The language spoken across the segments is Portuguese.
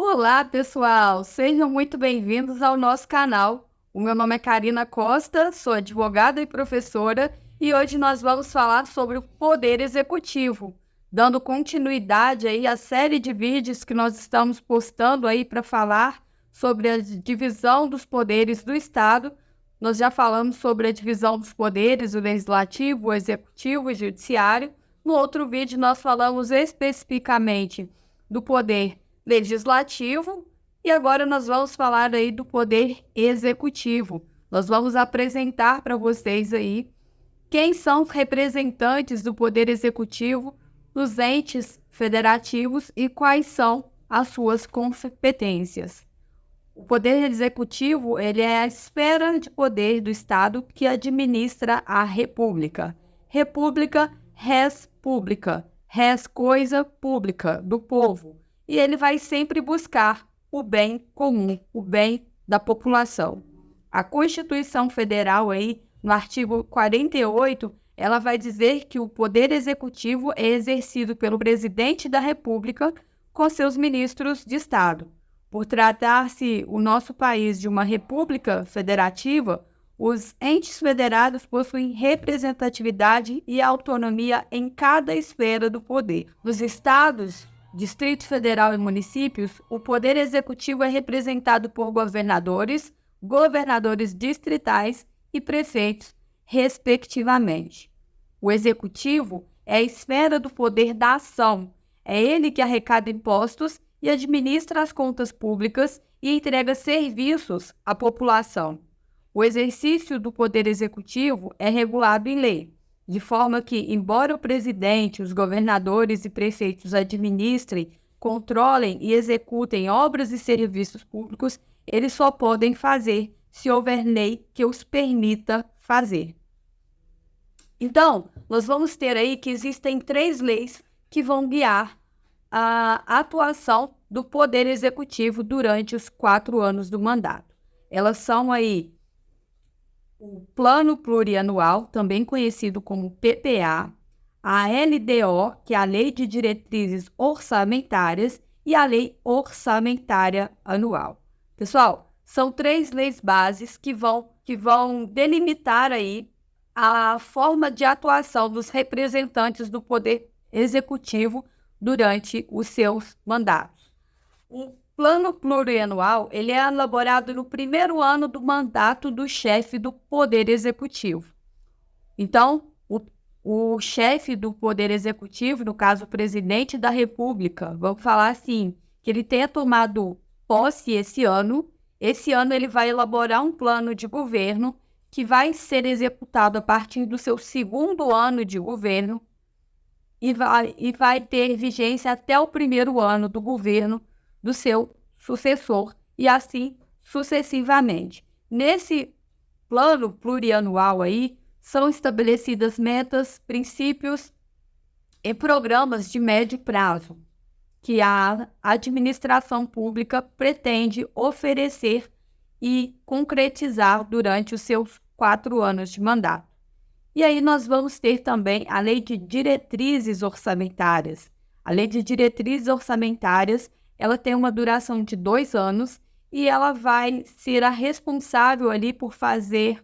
Olá, pessoal! Sejam muito bem-vindos ao nosso canal. O meu nome é Karina Costa, sou advogada e professora, e hoje nós vamos falar sobre o Poder Executivo, dando continuidade aí à série de vídeos que nós estamos postando aí para falar sobre a divisão dos poderes do Estado. Nós já falamos sobre a divisão dos poderes, o Legislativo, o Executivo e o Judiciário. No outro vídeo, nós falamos especificamente do Poder Legislativo, e agora nós vamos falar aí do Poder Executivo. Nós vamos apresentar para vocês aí quem são os representantes do Poder Executivo nos entes federativos e quais são as suas competências. O Poder Executivo, ele é a esfera de poder do Estado que administra a República. República, res pública, res coisa pública, do povo. E ele vai sempre buscar o bem comum, o bem da população. A Constituição Federal aí, no artigo 48, ela vai dizer que o Poder Executivo é exercido pelo Presidente da República com seus ministros de Estado. Por tratar-se o nosso país de uma república federativa, os entes federados possuem representatividade e autonomia em cada esfera do poder. Nos estados, Distrito Federal e municípios, o poder executivo é representado por governadores, governadores distritais e prefeitos, respectivamente. O executivo é a esfera do poder da ação. É ele que arrecada impostos e administra as contas públicas e entrega serviços à população. O exercício do poder executivo é regulado em lei, de forma que, embora o presidente, os governadores e prefeitos administrem, controlem e executem obras e serviços públicos, eles só podem fazer se houver lei que os permita fazer. Então, nós vamos ter aí que existem 3 leis que vão guiar a atuação do Poder Executivo durante os 4 anos do mandato. Elas são aí o Plano Plurianual, também conhecido como PPA, a LDO, que é a Lei de Diretrizes Orçamentárias, e a Lei Orçamentária Anual. Pessoal, são 3 leis bases que vão delimitar aí a forma de atuação dos representantes do Poder Executivo durante os seus mandatos. O Plano Plurianual, ele é elaborado no primeiro ano do mandato do chefe do Poder Executivo. Então, o chefe do Poder Executivo, no caso o presidente da República, vamos falar assim, que ele tenha tomado posse esse ano ele vai elaborar um plano de governo que vai ser executado a partir do seu segundo ano de governo e vai ter vigência até o primeiro ano do governo do seu sucessor e assim sucessivamente. Nesse plano plurianual aí, são estabelecidas metas, princípios e programas de médio prazo que a administração pública pretende oferecer e concretizar durante os seus 4 anos de mandato. E aí nós vamos ter também a Lei de Diretrizes Orçamentárias. A Lei de Diretrizes Orçamentárias, ela tem uma duração de 2 anos e ela vai ser a responsável ali por fazer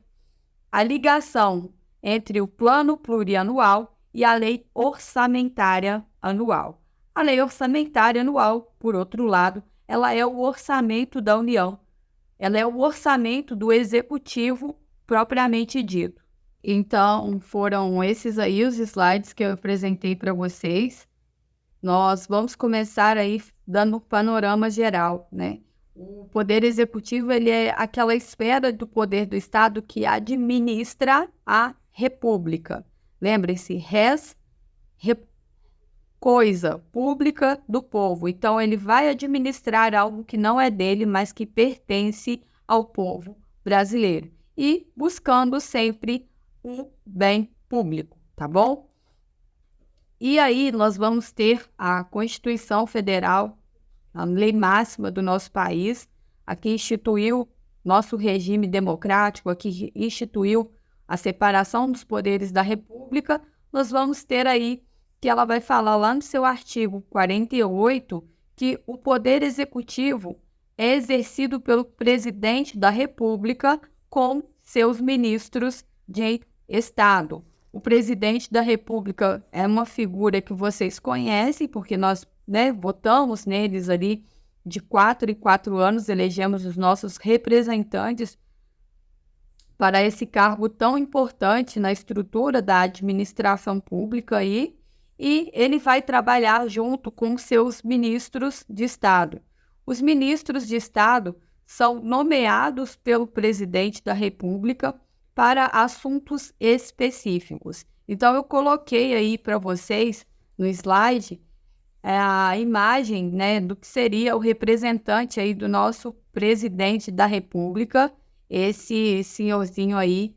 a ligação entre o Plano Plurianual e a Lei Orçamentária Anual. A Lei Orçamentária Anual, por outro lado, ela é o orçamento da União. Ela é o orçamento do Executivo propriamente dito. Então, foram esses aí os slides que eu apresentei para vocês. Nós vamos começar aí dando um panorama geral, né? O Poder Executivo, ele é aquela esfera do poder do Estado que administra a República. Lembre-se, coisa pública do povo. Então, ele vai administrar algo que não é dele, mas que pertence ao povo brasileiro. E buscando sempre o bem público, tá bom? E aí nós vamos ter a Constituição Federal, a lei máxima do nosso país, a que instituiu nosso regime democrático, a que instituiu a separação dos poderes da República. Nós vamos ter aí que ela vai falar lá no seu artigo 48 que o poder executivo é exercido pelo presidente da República com seus ministros de Estado. O presidente da República é uma figura que vocês conhecem, porque nós, votamos neles ali de 4 em 4 anos, elegemos os nossos representantes para esse cargo tão importante na estrutura da administração pública aí, e ele vai trabalhar junto com seus ministros de Estado. Os ministros de Estado são nomeados pelo presidente da República para assuntos específicos. Então, eu coloquei aí para vocês no slide a imagem, do que seria o representante aí do nosso presidente da República, esse senhorzinho aí,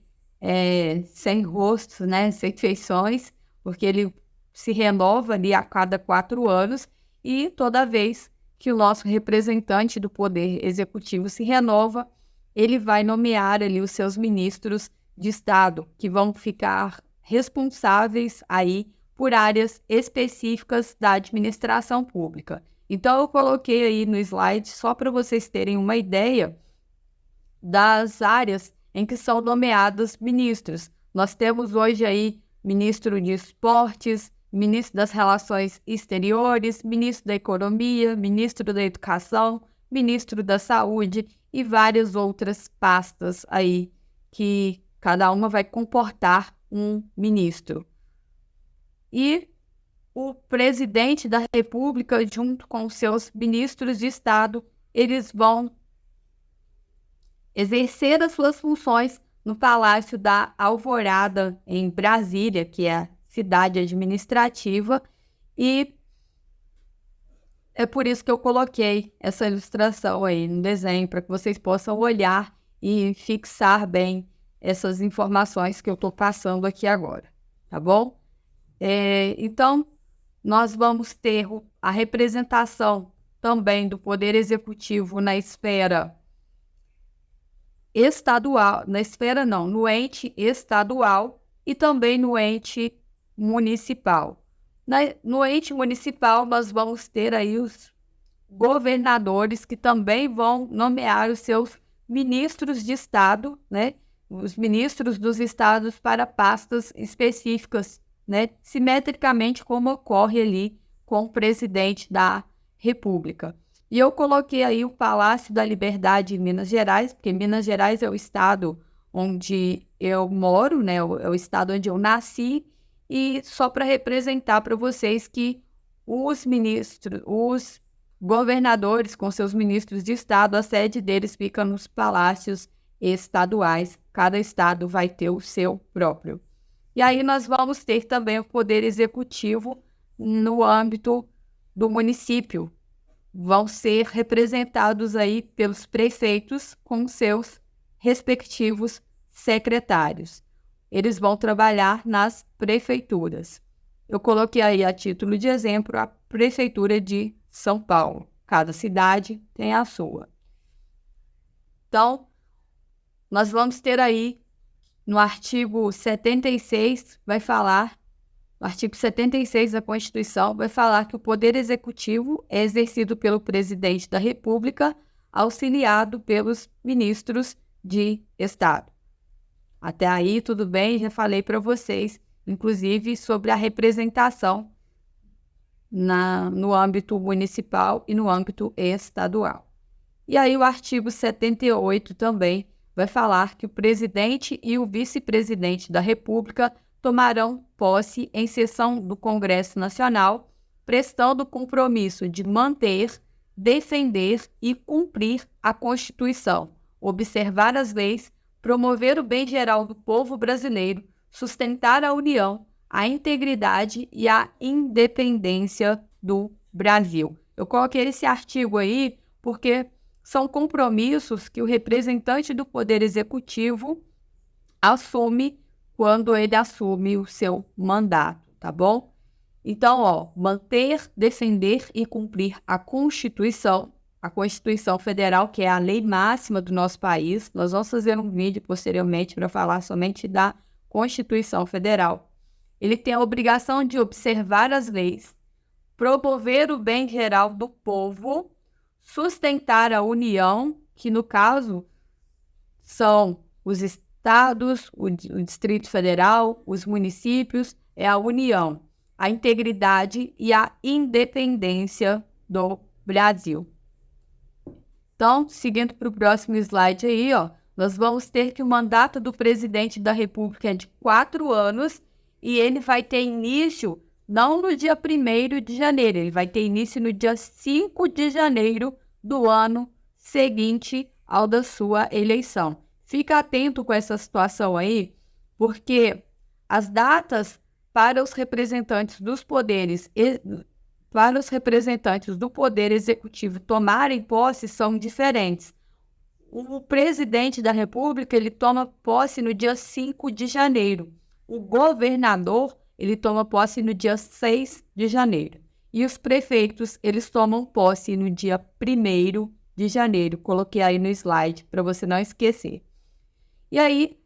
sem rosto, sem feições, porque ele se renova ali a cada 4 anos, e toda vez que o nosso representante do Poder Executivo se renova, ele vai nomear ali os seus ministros de Estado, que vão ficar responsáveis aí por áreas específicas da administração pública. Então, eu coloquei aí no slide só para vocês terem uma ideia das áreas em que são nomeados ministros. Nós temos hoje aí ministro de Esportes, ministro das Relações Exteriores, ministro da Economia, ministro da Educação, ministro da Saúde e várias outras pastas aí que cada uma vai comportar um ministro. E o presidente da República, junto com seus ministros de Estado, eles vão exercer as suas funções no Palácio da Alvorada, em Brasília, que é a cidade administrativa, e é por isso que eu coloquei essa ilustração aí no desenho, para que vocês possam olhar e fixar bem essas informações que eu estou passando aqui agora, tá bom? Então, nós vamos ter a representação também do Poder Executivo na esfera estadual, no ente estadual e também no ente municipal. No ente municipal, nós vamos ter aí os governadores que também vão nomear os seus ministros de Estado, os ministros dos estados para pastas específicas, simetricamente como ocorre ali com o presidente da República. E eu coloquei aí o Palácio da Liberdade em Minas Gerais, porque Minas Gerais é o estado onde eu moro, é o estado onde eu nasci, e só para representar para vocês que os governadores com seus ministros de Estado, a sede deles fica nos palácios estaduais, cada estado vai ter o seu próprio. E aí nós vamos ter também o Poder Executivo no âmbito do município. Vão ser representados aí pelos prefeitos com seus respectivos secretários. Eles vão trabalhar nas prefeituras. Eu coloquei aí a título de exemplo a Prefeitura de São Paulo. Cada cidade tem a sua. Então, nós vamos ter aí, no artigo 76, o artigo 76 da Constituição vai falar que o Poder Executivo é exercido pelo Presidente da República, auxiliado pelos ministros de Estado. Até aí, tudo bem? Já falei para vocês, inclusive, sobre a representação no âmbito municipal e no âmbito estadual. E aí, o artigo 78 também vai falar que o presidente e o vice-presidente da República tomarão posse em sessão do Congresso Nacional, prestando o compromisso de manter, defender e cumprir a Constituição, observar as leis, promover o bem geral do povo brasileiro, sustentar a união, a integridade e a independência do Brasil. Eu coloquei esse artigo aí porque são compromissos que o representante do Poder Executivo assume quando ele assume o seu mandato, tá bom? Então, manter, defender e cumprir a Constituição Federal, que é a lei máxima do nosso país. Nós vamos fazer um vídeo posteriormente para falar somente da Constituição Federal. Ele tem a obrigação de observar as leis, promover o bem geral do povo, sustentar a União, que no caso são os estados, o Distrito Federal, os municípios, é a União, a integridade e a independência do Brasil. Então, seguindo para o próximo slide aí, ó, nós vamos ter que o mandato do presidente da República é de 4 anos e ele vai ter início não no dia 1º de janeiro, ele vai ter início no dia 5 de janeiro do ano seguinte ao da sua eleição. Fica atento com essa situação aí, porque as datas para os representantes dos poderes para os representantes do Poder Executivo tomarem posse são diferentes. O presidente da República, ele toma posse no dia 5 de janeiro. O governador, ele toma posse no dia 6 de janeiro. E os prefeitos, eles tomam posse no dia 1º de janeiro. Coloquei aí no slide para você não esquecer. E aí,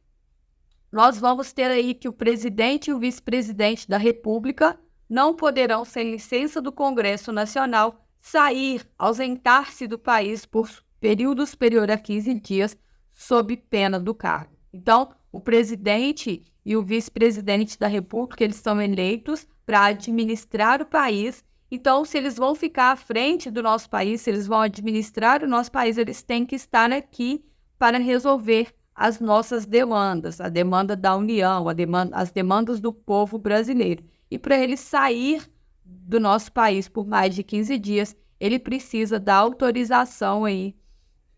nós vamos ter aí que o presidente e o vice-presidente da República não poderão, sem licença do Congresso Nacional, sair, ausentar-se do país por período superior a 15 dias, sob pena do cargo. Então, o presidente e o vice-presidente da República, eles são eleitos para administrar o país. Então, se eles vão ficar à frente do nosso país, se eles vão administrar o nosso país, eles têm que estar aqui para resolver as nossas demandas, a demanda da União, as demandas do povo brasileiro. E para ele sair do nosso país por mais de 15 dias, ele precisa da autorização aí,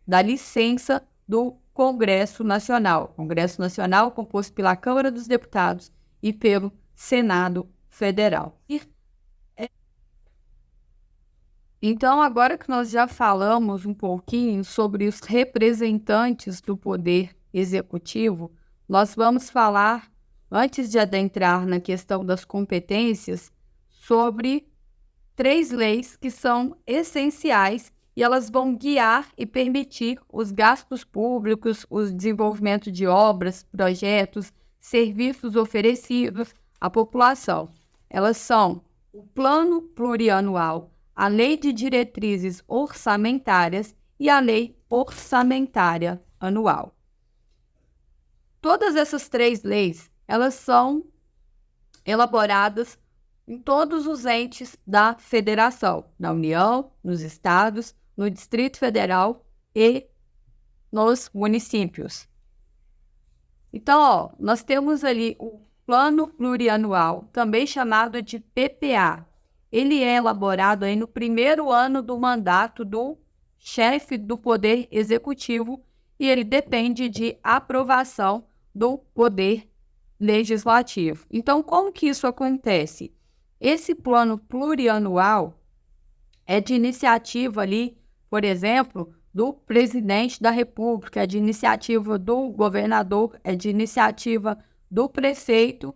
da licença do Congresso Nacional. Congresso Nacional composto pela Câmara dos Deputados e pelo Senado Federal. Então, agora que nós já falamos um pouquinho sobre os representantes do Poder Executivo, nós vamos falar, antes de adentrar na questão das competências, sobre 3 leis que são essenciais e elas vão guiar e permitir os gastos públicos, o desenvolvimento de obras, projetos, serviços oferecidos à população. Elas são o Plano Plurianual, a Lei de Diretrizes Orçamentárias e a Lei Orçamentária Anual. Todas essas 3 leis, elas são elaboradas em todos os entes da federação, na União, nos estados, no Distrito Federal e nos municípios. Então, ó, nós temos ali o Plano Plurianual, também chamado de PPA. Ele é elaborado aí no 1º ano do mandato do chefe do Poder Executivo e ele depende de aprovação do Poder Legislativo. Então, como que isso acontece? Esse plano plurianual é de iniciativa ali, por exemplo, do presidente da República, é de iniciativa do governador, é de iniciativa do prefeito.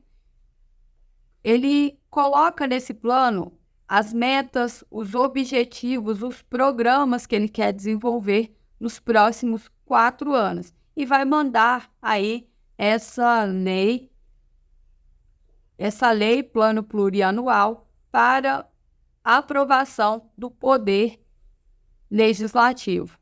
Ele coloca nesse plano as metas, os objetivos, os programas que ele quer desenvolver nos próximos 4 anos e vai mandar aí essa lei Plano Plurianual para aprovação do Poder Legislativo.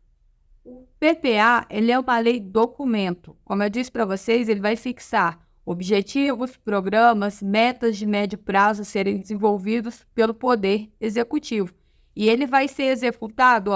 O PPA, ele é uma lei documento. Como eu disse para vocês, ele vai fixar objetivos, programas, metas de médio prazo a serem desenvolvidos pelo Poder Executivo. E ele vai ser executado,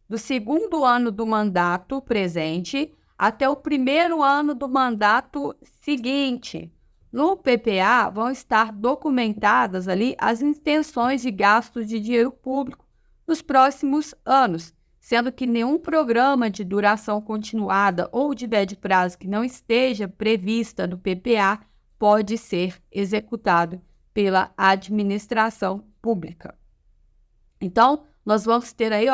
do 2º ano do mandato presente até o 1º ano do mandato seguinte. No PPA vão estar documentadas ali as intenções de gastos de dinheiro público nos próximos anos, sendo que nenhum programa de duração continuada ou de médio prazo que não esteja prevista no PPA pode ser executado pela administração pública. Então, nós vamos ter aí,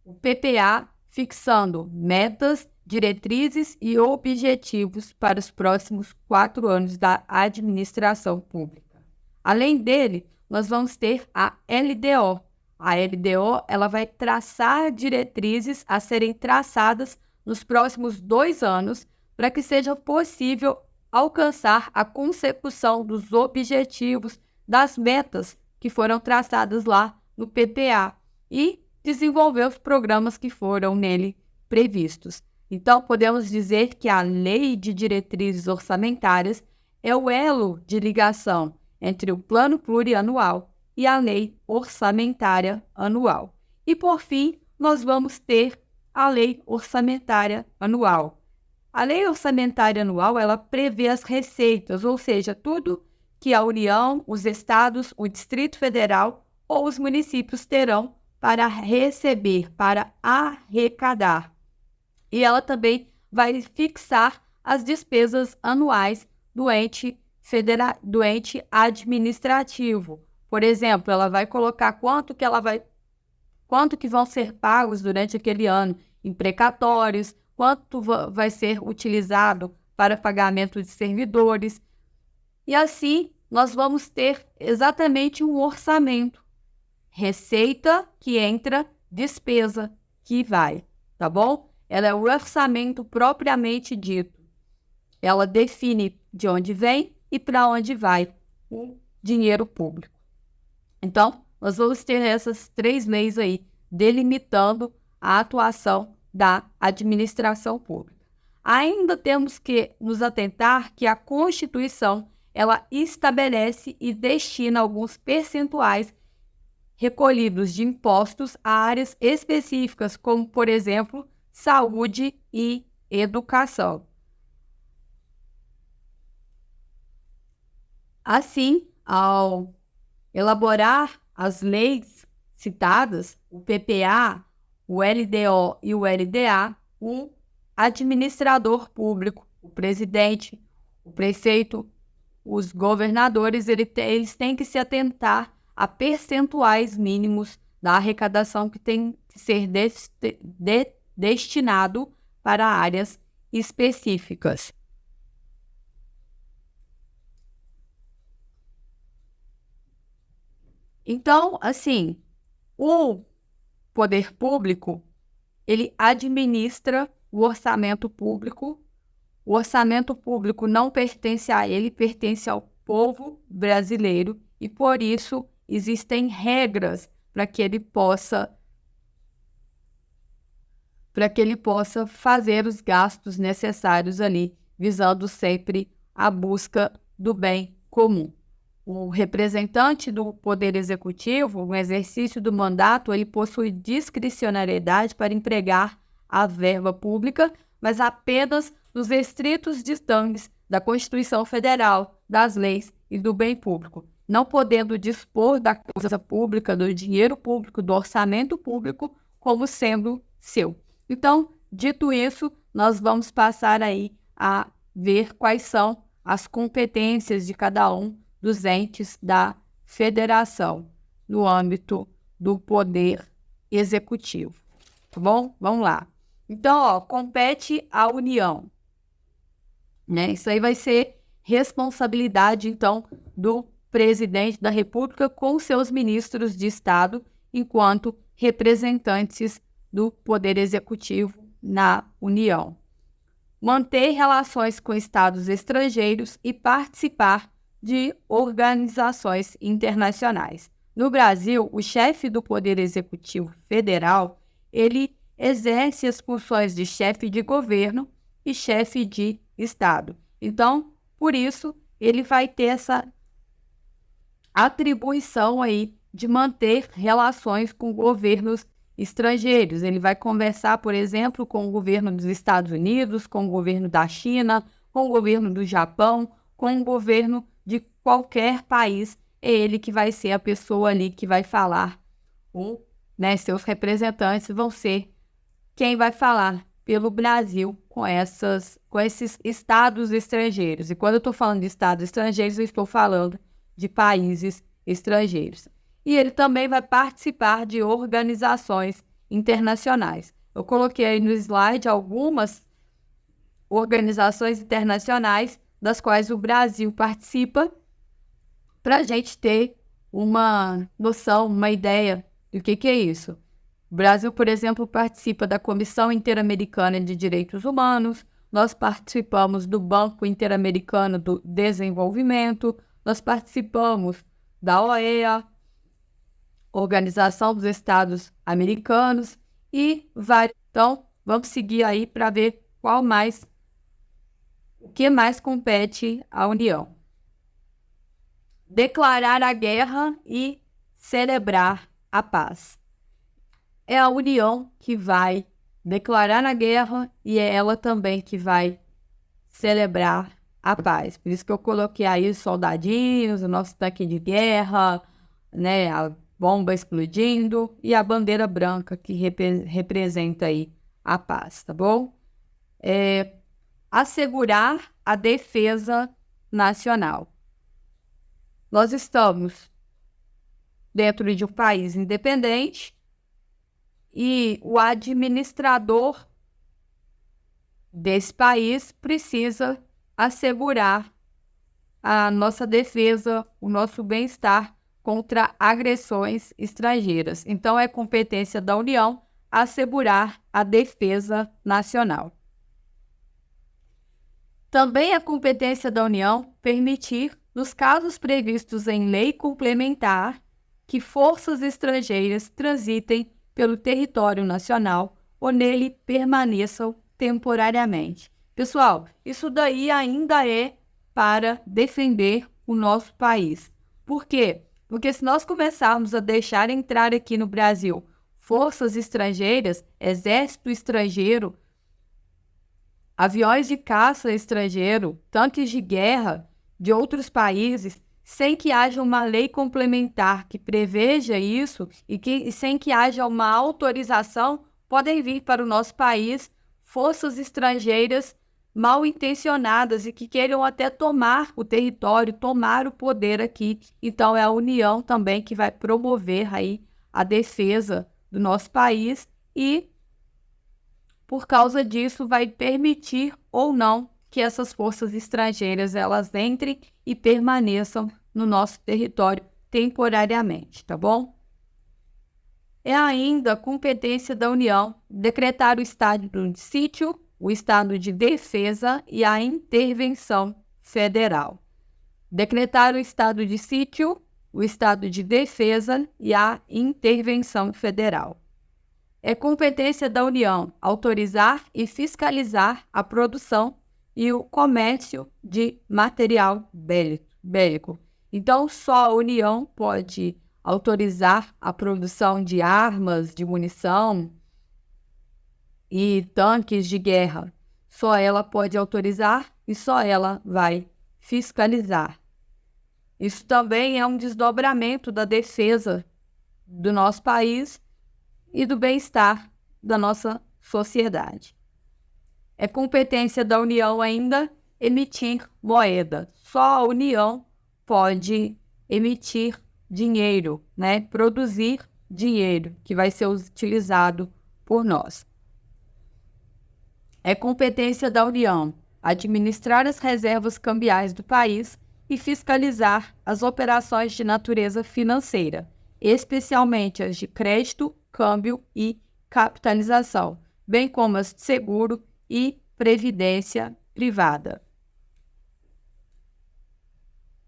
o PPA fixando metas, diretrizes e objetivos para os próximos 4 anos da administração pública. Além dele, nós vamos ter a LDO. A LDO, ela vai traçar diretrizes a serem traçadas nos próximos 2 anos para que seja possível alcançar a consecução dos objetivos, das metas que foram traçadas lá no PPA e desenvolver os programas que foram nele previstos. Então, podemos dizer que a Lei de Diretrizes Orçamentárias é o elo de ligação entre o Plano Plurianual e a Lei Orçamentária Anual. E, por fim, nós vamos ter a Lei Orçamentária Anual. A Lei Orçamentária Anual, ela prevê as receitas, ou seja, tudo que a União, os estados, o Distrito Federal ou os municípios terão para receber, para arrecadar. E ela também vai fixar as despesas anuais do ente administrativo. Por exemplo, ela vai colocar quanto que vão ser pagos durante aquele ano em precatórios, quanto vai ser utilizado para pagamento de servidores. E assim, nós vamos ter exatamente um orçamento. Receita que entra, despesa que vai, tá bom? Ela é o orçamento propriamente dito. Ela define de onde vem e para onde vai o dinheiro público. Então, nós vamos ter essas 3 leis aí, delimitando a atuação da administração pública. Ainda temos que nos atentar que a Constituição, ela estabelece e destina alguns percentuais recolhidos de impostos a áreas específicas, como, por exemplo, saúde e educação. Assim, ao elaborar as leis citadas, o PPA, o LDO e o LDA, o administrador público, o presidente, o prefeito, os governadores, eles têm que se atentar a percentuais mínimos da arrecadação que tem que ser destinado para áreas específicas. Então, assim, o poder público, ele administra o orçamento público. O orçamento público não pertence a ele, pertence ao povo brasileiro e, por isso, existem regras para que ele possa fazer os gastos necessários ali, visando sempre a busca do bem comum. O representante do Poder Executivo, no exercício do mandato, ele possui discricionariedade para empregar a verba pública, mas apenas nos estritos ditames da Constituição Federal, das leis e do bem público, não podendo dispor da coisa pública, do dinheiro público, do orçamento público, como sendo seu. Então, dito isso, nós vamos passar aí a ver quais são as competências de cada um dos entes da federação no âmbito do poder executivo, tá bom? Vamos lá. Então, compete à União, né? Isso aí vai ser responsabilidade, então, do presidente da República com seus ministros de Estado, enquanto representantes do poder executivo na União. Manter relações com estados estrangeiros e participar de organizações internacionais. No Brasil, o chefe do Poder Executivo Federal, ele exerce as funções de chefe de governo e chefe de Estado. Então, por isso, ele vai ter essa atribuição aí de manter relações com governos estrangeiros. Ele vai conversar, por exemplo, com o governo dos Estados Unidos, com o governo da China, com o governo do Japão, com o governo de qualquer país. É ele que vai ser a pessoa ali que vai falar, ou, né, seus representantes vão ser quem vai falar pelo Brasil com esses estados estrangeiros. E quando eu estou falando de estados estrangeiros, eu estou falando de países estrangeiros. E ele também vai participar de organizações internacionais. Eu coloquei aí no slide algumas organizações internacionais das quais o Brasil participa, para a gente ter uma noção, uma ideia do que é isso. O Brasil, por exemplo, participa da Comissão Interamericana de Direitos Humanos, nós participamos do Banco Interamericano do Desenvolvimento, nós participamos da OEA, Organização dos Estados Americanos e vários. Então, vamos seguir aí para ver o que mais compete à União. Declarar a guerra e celebrar a paz. É a União que vai declarar a guerra e é ela também que vai celebrar a paz. Por isso que eu coloquei aí os soldadinhos, o nosso tanque de guerra, né, a bomba explodindo e a bandeira branca que representa aí a paz, tá bom? Assegurar a defesa nacional. Nós estamos dentro de um país independente e o administrador desse país precisa assegurar a nossa defesa, o nosso bem-estar contra agressões estrangeiras. Então, é competência da União assegurar a defesa nacional. Também é competência da União permitir, nos casos previstos em lei complementar, que forças estrangeiras transitem pelo território nacional ou nele permaneçam temporariamente. Pessoal, isso daí ainda é para defender o nosso país. Por quê? Porque se nós começarmos a deixar entrar aqui no Brasil forças estrangeiras, exército estrangeiro, aviões de caça estrangeiro, tanques de guerra de outros países, sem que haja uma lei complementar que preveja isso e sem que haja uma autorização, podem vir para o nosso país forças estrangeiras mal intencionadas e que queiram até tomar o território, tomar o poder aqui. Então, é a União também que vai promover aí a defesa do nosso país e, por causa disso, vai permitir ou não que essas forças estrangeiras elas entrem e permaneçam no nosso território temporariamente, tá bom? É ainda competência da União decretar o estado de sítio, o estado de defesa e a intervenção federal. Decretar o estado de sítio, o estado de defesa e a intervenção federal. É competência da União autorizar e fiscalizar a produção e o comércio de material bélico. Então, só a União pode autorizar a produção de armas, de munição e tanques de guerra. Só ela pode autorizar e só ela vai fiscalizar. Isso também é um desdobramento da defesa do nosso país e do bem-estar da nossa sociedade. É competência da União ainda emitir moeda. Só a União pode emitir dinheiro, né? Produzir dinheiro que vai ser utilizado por nós. É competência da União administrar as reservas cambiais do país e fiscalizar as operações de natureza financeira, especialmente as de crédito, câmbio e capitalização, bem como as de seguro e previdência privada.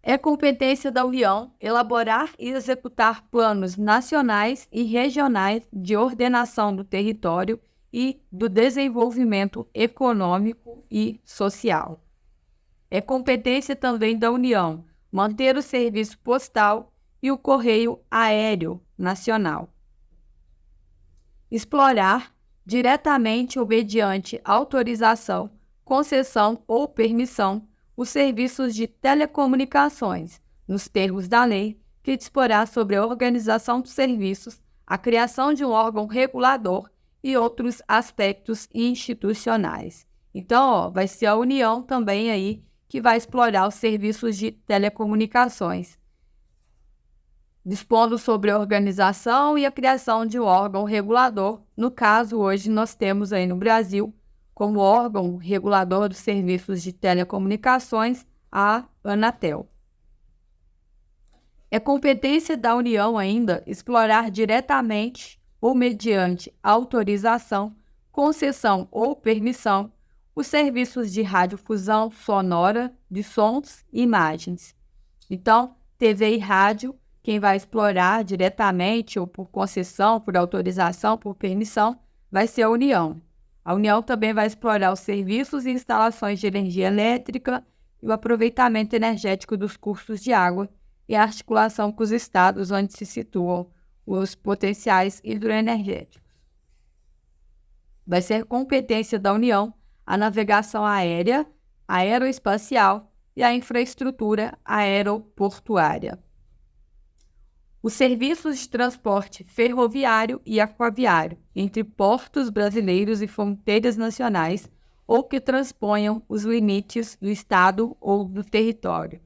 É competência da União elaborar e executar planos nacionais e regionais de ordenação do território e do desenvolvimento econômico e social. É competência também da União manter o serviço postal e o correio aéreo nacional. Explorar, diretamente ou mediante autorização, concessão ou permissão, os serviços de telecomunicações, nos termos da lei que disporá sobre a organização dos serviços, a criação de um órgão regulador e outros aspectos institucionais. Então, vai ser a União também aí que vai explorar os serviços de telecomunicações, dispondo sobre a organização e a criação de um órgão regulador. No caso, hoje nós temos aí no Brasil, como órgão regulador dos serviços de telecomunicações, a Anatel. É competência da União ainda explorar diretamente ou mediante autorização, concessão ou permissão os serviços de radiodifusão sonora de sons e imagens. Então, TV e rádio quem vai explorar diretamente ou por concessão, por autorização, por permissão, vai ser a União. A União também vai explorar os serviços e instalações de energia elétrica e o aproveitamento energético dos cursos de água e a articulação com os estados onde se situam os potenciais hidroenergéticos. Vai ser competência da União a navegação aérea, aeroespacial e a infraestrutura aeroportuária. Os serviços de transporte ferroviário e aquaviário entre portos brasileiros e fronteiras nacionais ou que transponham os limites do estado ou do território.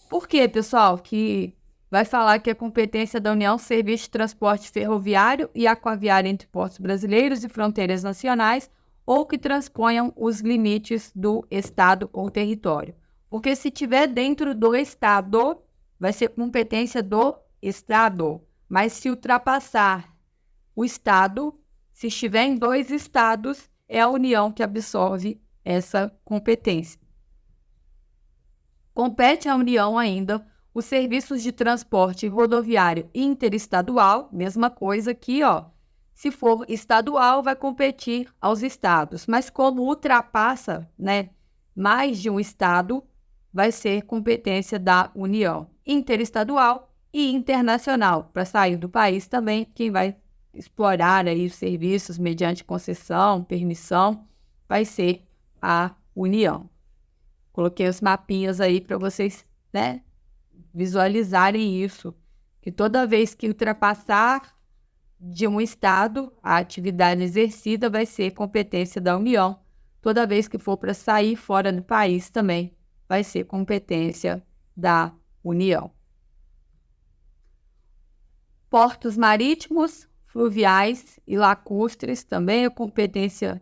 Por quê, pessoal, que vai falar que é competência da União serviço de transporte ferroviário e aquaviário entre portos brasileiros e fronteiras nacionais ou que transponham os limites do estado ou território? Porque se estiver dentro do estado, vai ser competência do estado. Mas se ultrapassar o estado, se estiver em 2 estados, é a União que absorve essa competência. Compete à União ainda os serviços de transporte rodoviário interestadual, mesma coisa aqui, ó. Se for estadual, vai competir aos estados, mas como ultrapassa, né, mais de um estado, vai ser competência da União. Interestadual e internacional, para sair do país também, quem vai explorar aí os serviços mediante concessão, permissão, vai ser a União. Coloquei os mapinhas aí para vocês, né, visualizarem isso, que toda vez que ultrapassar de um estado, a atividade exercida vai ser competência da União. Toda vez que for para sair fora do país também vai ser competência da União. Portos marítimos, fluviais e lacustres também é competência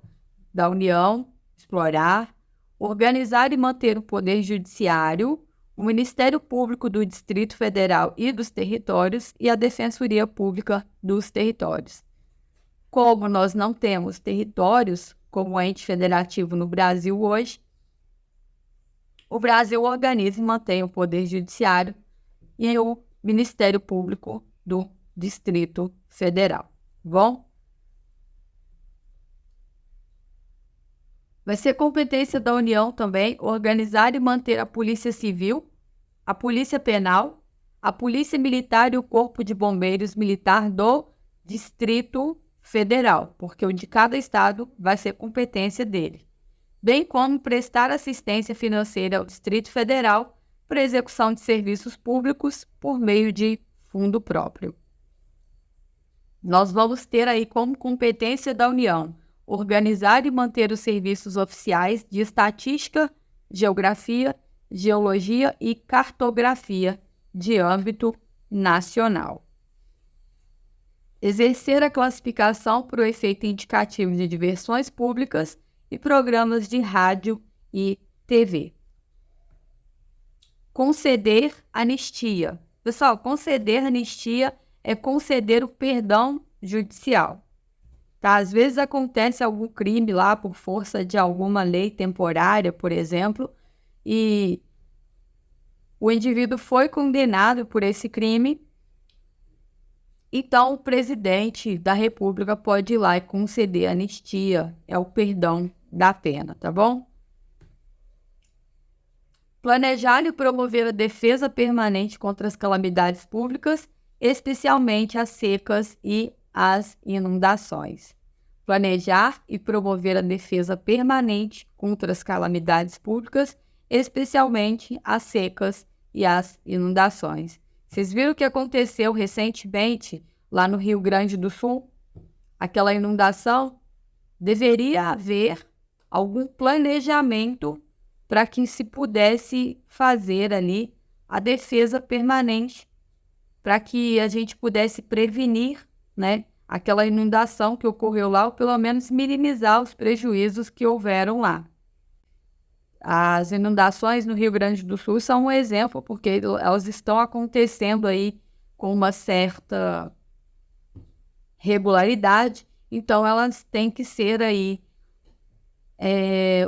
da União, explorar, organizar e manter o Poder Judiciário, o Ministério Público do Distrito Federal e dos Territórios e a Defensoria Pública dos Territórios. Como nós não temos territórios como ente federativo no Brasil hoje, o Brasil organiza e mantém o Poder Judiciário e o Ministério Público do Distrito Federal. Bom? Vai ser competência da União também organizar e manter a Polícia Civil, a Polícia Penal, a Polícia Militar e o Corpo de Bombeiros Militar do Distrito Federal, porque o de cada estado vai ser competência dele, bem como prestar assistência financeira ao Distrito Federal para execução de serviços públicos por meio de fundo próprio. Nós vamos ter aí como competência da União organizar e manter os serviços oficiais de estatística, geografia, geologia e cartografia de âmbito nacional. Exercer a classificação por efeito indicativo de diversões públicas e programas de rádio e TV. Conceder anistia. Pessoal, conceder anistia é conceder o perdão judicial. Tá? Às vezes acontece algum crime lá por força de alguma lei temporária, por exemplo, e o indivíduo foi condenado por esse crime, então o presidente da República pode ir lá e conceder anistia, é o perdão da pena, tá bom? Planejar e promover a defesa permanente contra as calamidades públicas, especialmente as secas e as inundações. Planejar e promover a defesa permanente contra as calamidades públicas, especialmente as secas e as inundações. Vocês viram o que aconteceu recentemente lá no Rio Grande do Sul? Aquela inundação? Deveria haver algum planejamento para que se pudesse fazer ali a defesa permanente, para que a gente pudesse prevenir, né, aquela inundação que ocorreu lá, ou pelo menos minimizar os prejuízos que houveram lá. As inundações no Rio Grande do Sul são um exemplo, porque elas estão acontecendo aí com uma certa regularidade, então elas têm que ser aí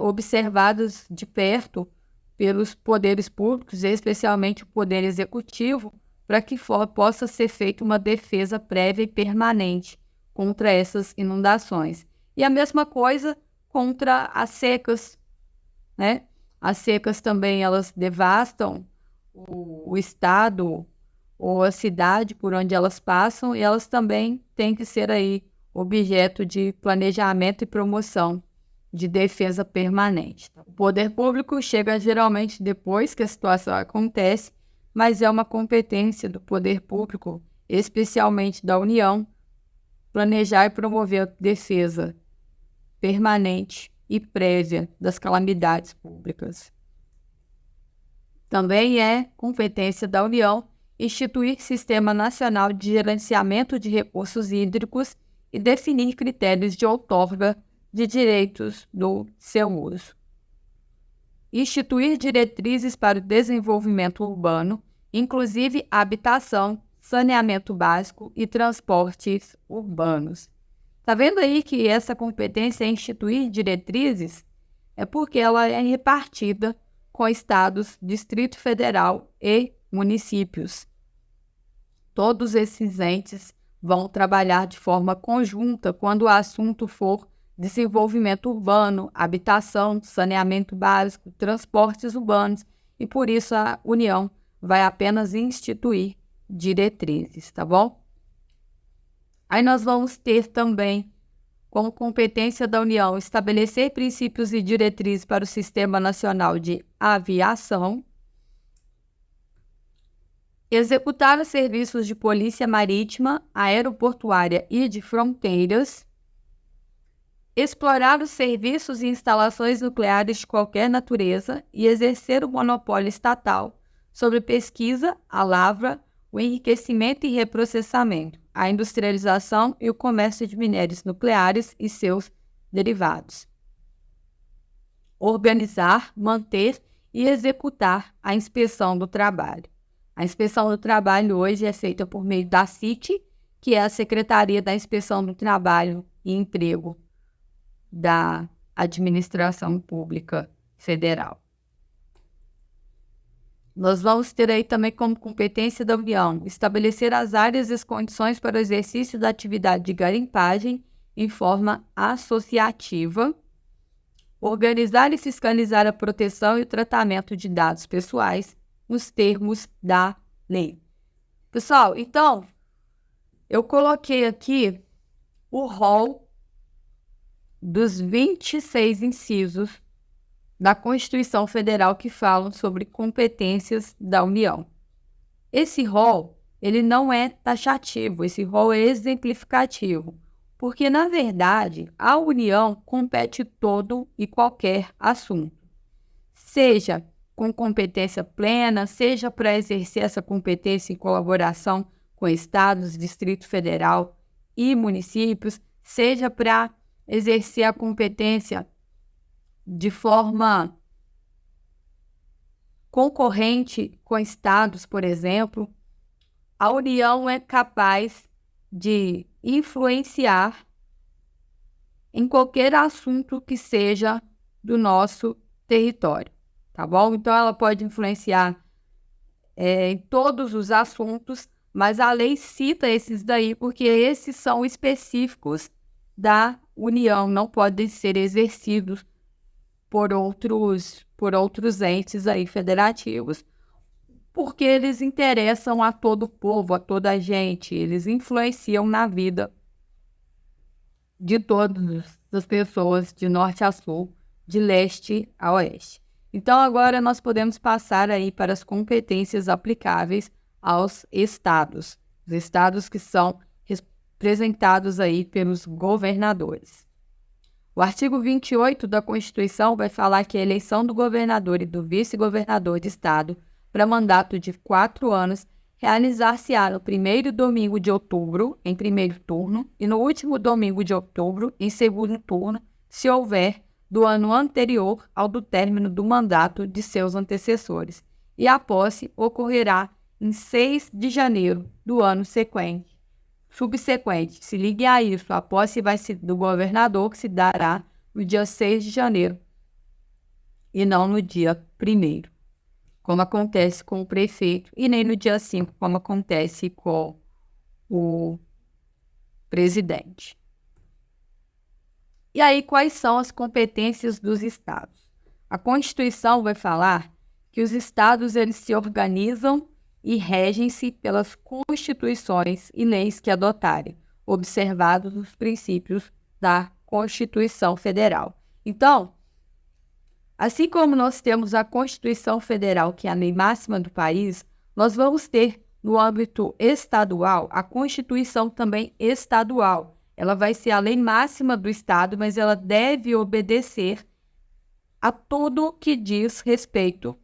observadas de perto pelos poderes públicos, especialmente o poder executivo, para que possa ser feita uma defesa prévia e permanente contra essas inundações. E a mesma coisa contra as secas, né? As secas também, elas devastam o estado ou a cidade por onde elas passam, e elas também têm que ser aí objeto de planejamento e promoção de defesa permanente. O poder público chega geralmente depois que a situação acontece, mas é uma competência do poder público, especialmente da União, planejar e promover a defesa permanente e prévia das calamidades públicas. Também é competência da União instituir Sistema Nacional de Gerenciamento de Recursos Hídricos e definir critérios de outorga de direitos do seu uso. Instituir diretrizes para o desenvolvimento urbano, inclusive habitação, saneamento básico e transportes urbanos. Tá vendo aí que essa competência em instituir diretrizes é porque ela é repartida com estados, Distrito Federal e municípios. Todos esses entes vão trabalhar de forma conjunta quando o assunto for desenvolvimento urbano, habitação, saneamento básico, transportes urbanos, e por isso a União vai apenas instituir diretrizes, tá bom? Aí nós vamos ter também, como competência da União, estabelecer princípios e diretrizes para o Sistema Nacional de Aviação, executar os serviços de polícia marítima, aeroportuária e de fronteiras, explorar os serviços e instalações nucleares de qualquer natureza e exercer o monopólio estatal sobre pesquisa, a lavra, o enriquecimento e reprocessamento, a industrialização e o comércio de minérios nucleares e seus derivados. Organizar, manter e executar a inspeção do trabalho. A inspeção do trabalho hoje é feita por meio da SIT, que é a Secretaria da Inspeção do Trabalho e Emprego da Administração Pública Federal. Nós vamos ter aí também como competência da União estabelecer as áreas e as condições para o exercício da atividade de garimpagem em forma associativa, organizar e fiscalizar a proteção e o tratamento de dados pessoais nos termos da lei. Pessoal, então, eu coloquei aqui o rol dos 26 incisos da Constituição Federal que falam sobre competências da União. Esse rol, ele não é taxativo, esse rol é exemplificativo, porque, na verdade, a União compete todo e qualquer assunto, seja com competência plena, seja para exercer essa competência em colaboração com estados, Distrito Federal e municípios, seja para exercer a competência de forma concorrente com estados, por exemplo. A União é capaz de influenciar em qualquer assunto que seja do nosso território, tá bom? Então, ela pode influenciar em todos os assuntos, mas a lei cita esses daí porque esses são específicos da União, não podem ser exercidos por outros entes aí federativos, porque eles interessam a todo o povo, a toda a gente, eles influenciam na vida de todas as pessoas, de norte a sul, de leste a oeste. Então, agora nós podemos passar aí para as competências aplicáveis aos estados, os estados que são representados aí pelos governadores. O artigo 28 da Constituição vai falar que a eleição do governador e do vice-governador de estado para mandato de 4 anos realizar-se-á no primeiro domingo de outubro, em primeiro turno, e no último domingo de outubro, em segundo turno, se houver, do ano anterior ao do término do mandato de seus antecessores. E a posse ocorrerá em 6 de janeiro do ano subsequente. Se ligue a isso, a posse vai ser do governador, que se dará no dia 6 de janeiro e não no dia 1º. como acontece com o prefeito, e nem no dia 5, como acontece com o presidente. E aí, quais são as competências dos estados? A Constituição vai falar que os estados eles se organizam e regem-se pelas constituições e leis que adotarem, observados os princípios da Constituição Federal. Então, assim como nós temos a Constituição Federal, que é a lei máxima do país, nós vamos ter, no âmbito estadual, a Constituição também estadual. Ela vai ser a lei máxima do estado, mas ela deve obedecer a tudo que diz respeito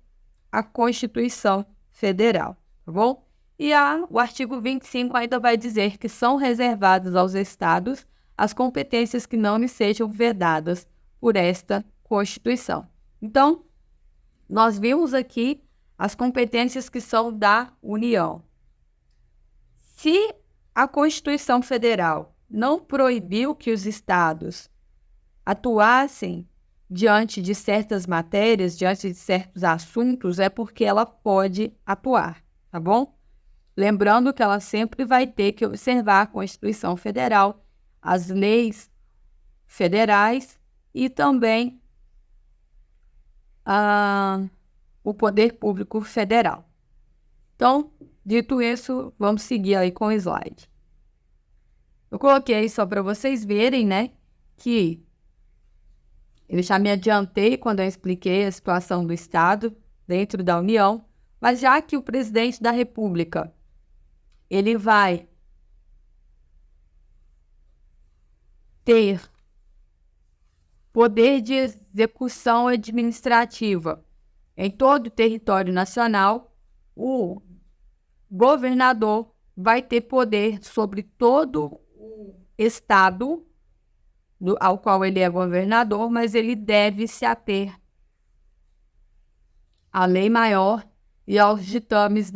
à Constituição Federal, tá bom? E o artigo 25 ainda vai dizer que são reservadas aos estados as competências que não lhes sejam vedadas por esta Constituição. Então, nós vimos aqui as competências que são da União. Se a Constituição Federal não proibiu que os estados atuassem diante de certas matérias, diante de certos assuntos, é porque ela pode atuar, tá bom? Lembrando que ela sempre vai ter que observar a Constituição Federal, as leis federais e também o poder público federal. Então, dito isso, vamos seguir aí com o slide. Eu coloquei só para vocês verem, né, que eu já me adiantei quando eu expliquei a situação do Estado dentro da União, mas já que o presidente da República, ele vai ter poder de execução administrativa em todo o território nacional, o governador vai ter poder sobre todo o estado ao qual ele é governador, mas ele deve se ater à lei maior e aos ditames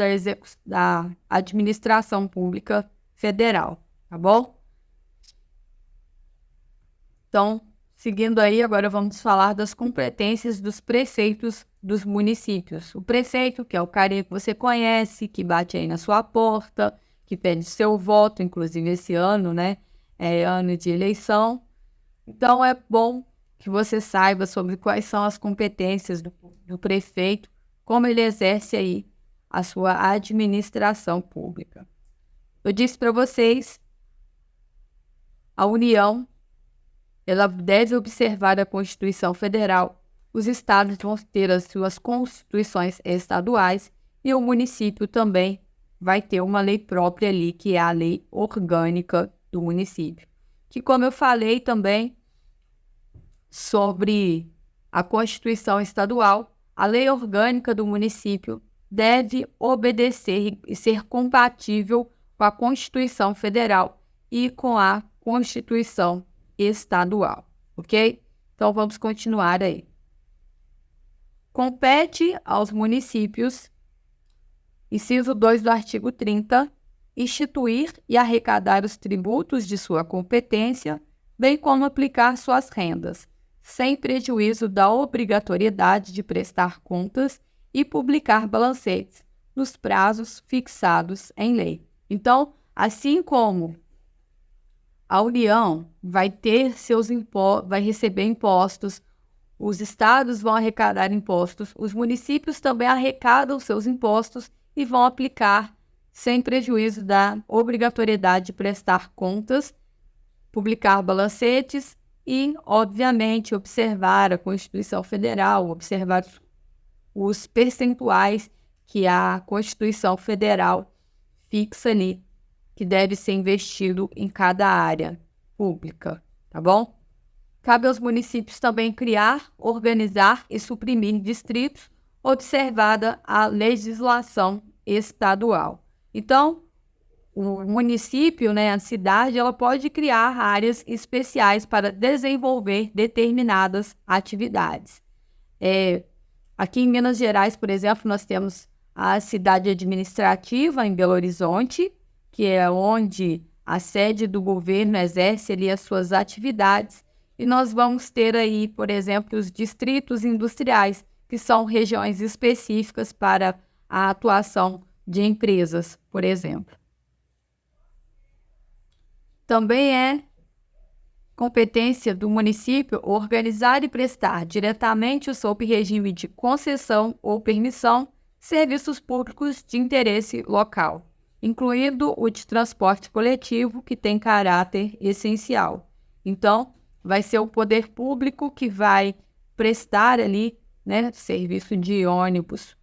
da administração pública federal, tá bom? Então, seguindo aí, agora vamos falar das competências dos prefeitos dos municípios. O prefeito, que é o carinha que você conhece, que bate aí na sua porta, que pede seu voto, inclusive esse ano, né? É ano de eleição. Então, é bom que você saiba sobre quais são as competências do prefeito, como ele exerce aí a sua administração pública. Eu disse para vocês, a União, ela deve observar a Constituição Federal, os estados vão ter as suas constituições estaduais e o município também vai ter uma lei própria ali, que é a lei orgânica do município. Que, como eu falei também sobre a Constituição Estadual, a lei orgânica do município deve obedecer e ser compatível com a Constituição Federal e com a Constituição Estadual, ok? Então, vamos continuar aí. Compete aos municípios, inciso 2 do artigo 30, instituir e arrecadar os tributos de sua competência, bem como aplicar suas rendas, sem prejuízo da obrigatoriedade de prestar contas e publicar balancetes nos prazos fixados em lei. Então, assim como a União vai ter vai receber impostos, os estados vão arrecadar impostos, os municípios também arrecadam seus impostos e vão aplicar sem prejuízo da obrigatoriedade de prestar contas, publicar balancetes e, obviamente, observar a Constituição Federal, observar os percentuais que a Constituição Federal fixa ali, que deve ser investido em cada área pública, tá bom? Cabe aos municípios também criar, organizar e suprimir distritos, observada a legislação estadual. Então, o município, né, a cidade, ela pode criar áreas especiais para desenvolver determinadas atividades. Aqui em Minas Gerais, por exemplo, nós temos a cidade administrativa em Belo Horizonte, que é onde a sede do governo exerce ali as suas atividades, e nós vamos ter aí, por exemplo, os distritos industriais, que são regiões específicas para a atuação de empresas, por exemplo. Também é competência do município organizar e prestar diretamente ou sob regime de concessão ou permissão serviços públicos de interesse local, incluindo o de transporte coletivo, que tem caráter essencial. Então, vai ser o poder público que vai prestar ali, né, serviço de ônibus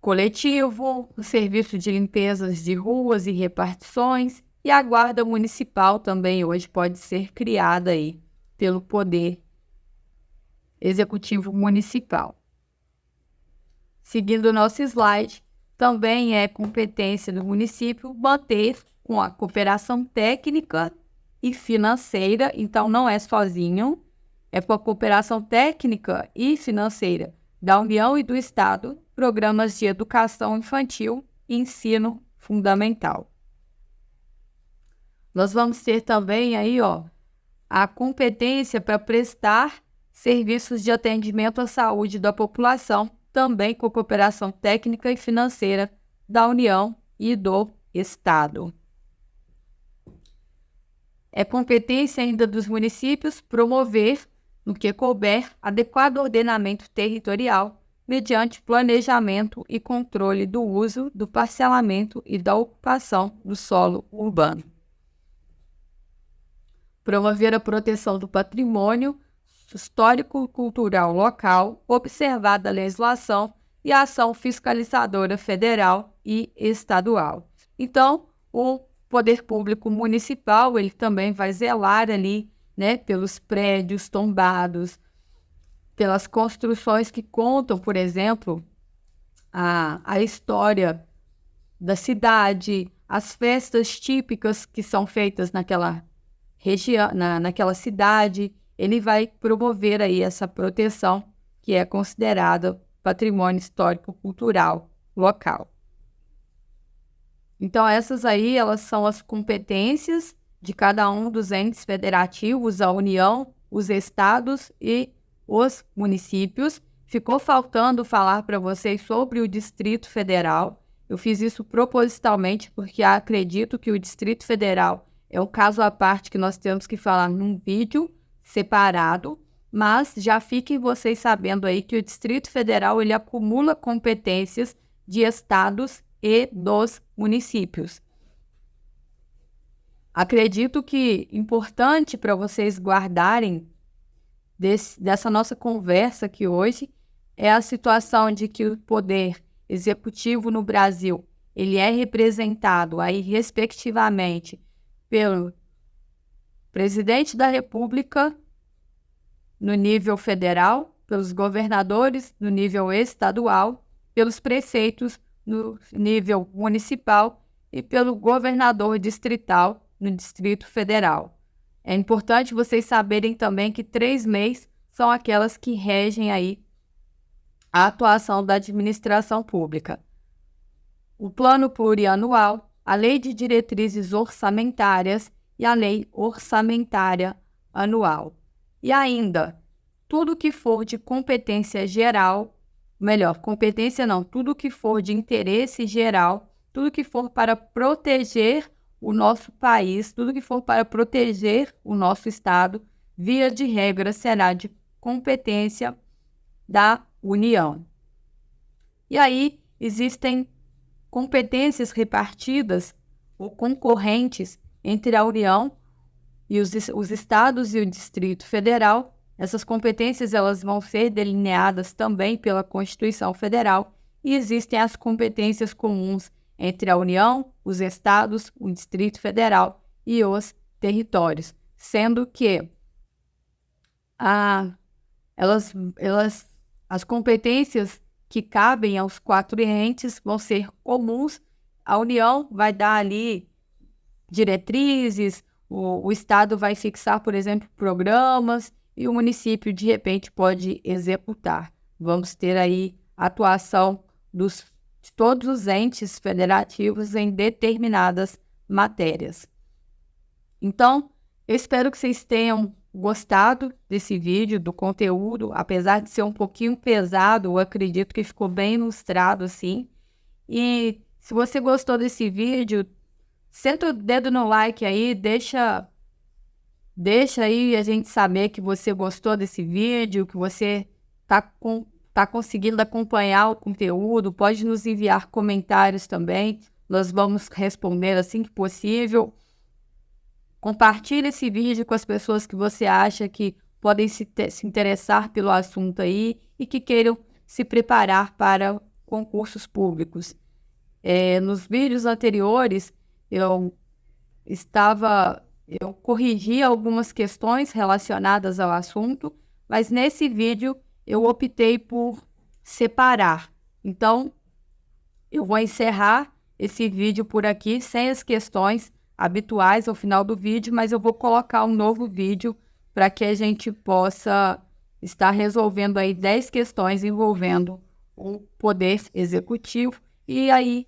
coletivo, o serviço de limpezas de ruas e repartições, e a guarda municipal também hoje pode ser criada aí pelo Poder Executivo Municipal. Seguindo o nosso slide, também é competência do município manter com a cooperação técnica e financeira, então não é sozinho, é com a cooperação técnica e financeira da União e do Estado, programas de educação infantil e ensino fundamental. Nós vamos ter também aí, a competência para prestar serviços de atendimento à saúde da população, também com cooperação técnica e financeira da União e do Estado. É competência ainda dos municípios promover, no que couber, adequado ordenamento territorial mediante planejamento e controle do uso, do parcelamento e da ocupação do solo urbano. Promover a proteção do patrimônio histórico-cultural local, observada a legislação e a ação fiscalizadora federal e estadual. Então, o poder público municipal, ele também vai zelar ali, né, pelos prédios tombados, pelas construções que contam, por exemplo, a história da cidade, as festas típicas que são feitas naquela região, naquela cidade. Ele vai promover aí essa proteção que é considerada patrimônio histórico-cultural local. Então, essas aí, elas são as competências de cada um dos entes federativos, a União, os estados e os municípios. Ficou faltando falar para vocês sobre o Distrito Federal. Eu fiz isso propositalmente porque acredito que o Distrito Federal é um caso à parte que nós temos que falar num vídeo separado, mas já fiquem vocês sabendo aí que o Distrito Federal ele acumula competências de estados e dos municípios. Acredito que importante para vocês guardarem dessa nossa conversa aqui hoje é a situação de que o poder executivo no Brasil ele é representado aí respectivamente pelo presidente da República no nível federal, pelos governadores no nível estadual, pelos prefeitos no nível municipal e pelo governador distrital no Distrito Federal. É importante vocês saberem também que 3 leis são aquelas que regem aí a atuação da administração pública. O Plano Plurianual, a Lei de Diretrizes Orçamentárias e a Lei Orçamentária Anual. E ainda, tudo que for de competência geral, tudo que for de interesse geral, tudo que for para proteger o nosso país, tudo que for para proteger o nosso Estado, via de regra, será de competência da União. E aí, existem competências repartidas ou concorrentes entre a União e os estados e o Distrito Federal. Essas competências elas vão ser delineadas também pela Constituição Federal e existem as competências comuns entre a União, os estados, o Distrito Federal e os territórios, sendo que as competências que cabem aos 4 entes vão ser comuns. A União vai dar ali diretrizes, o Estado vai fixar, por exemplo, programas e o município, de repente, pode executar. Vamos ter aí a atuação de todos os entes federativos em determinadas matérias. Então, eu espero que vocês tenham gostado desse vídeo, do conteúdo, apesar de ser um pouquinho pesado, eu acredito que ficou bem ilustrado assim. E se você gostou desse vídeo, senta o dedo no like aí, deixa aí a gente saber que você gostou desse vídeo, que você tá conseguindo acompanhar o conteúdo. Pode nos enviar comentários também, nós vamos responder assim que possível. Compartilhe esse vídeo com as pessoas que você acha que podem se interessar pelo assunto aí e que queiram se preparar para concursos públicos. Nos vídeos anteriores, eu corrigi algumas questões relacionadas ao assunto, mas nesse vídeo eu optei por separar. Então, eu vou encerrar esse vídeo por aqui, sem as questões habituais ao final do vídeo, mas eu vou colocar um novo vídeo para que a gente possa estar resolvendo aí 10 questões envolvendo o poder executivo. E aí,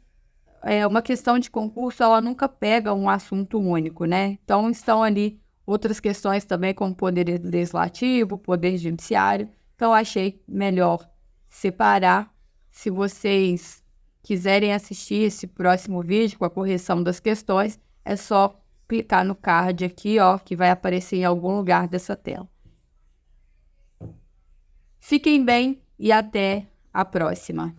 uma questão de concurso, ela nunca pega um assunto único, né? Então, estão ali outras questões também, como poder legislativo, poder judiciário. Então, achei melhor separar. Se vocês quiserem assistir esse próximo vídeo com a correção das questões, é só clicar no card aqui, ó, que vai aparecer em algum lugar dessa tela. Fiquem bem e até a próxima.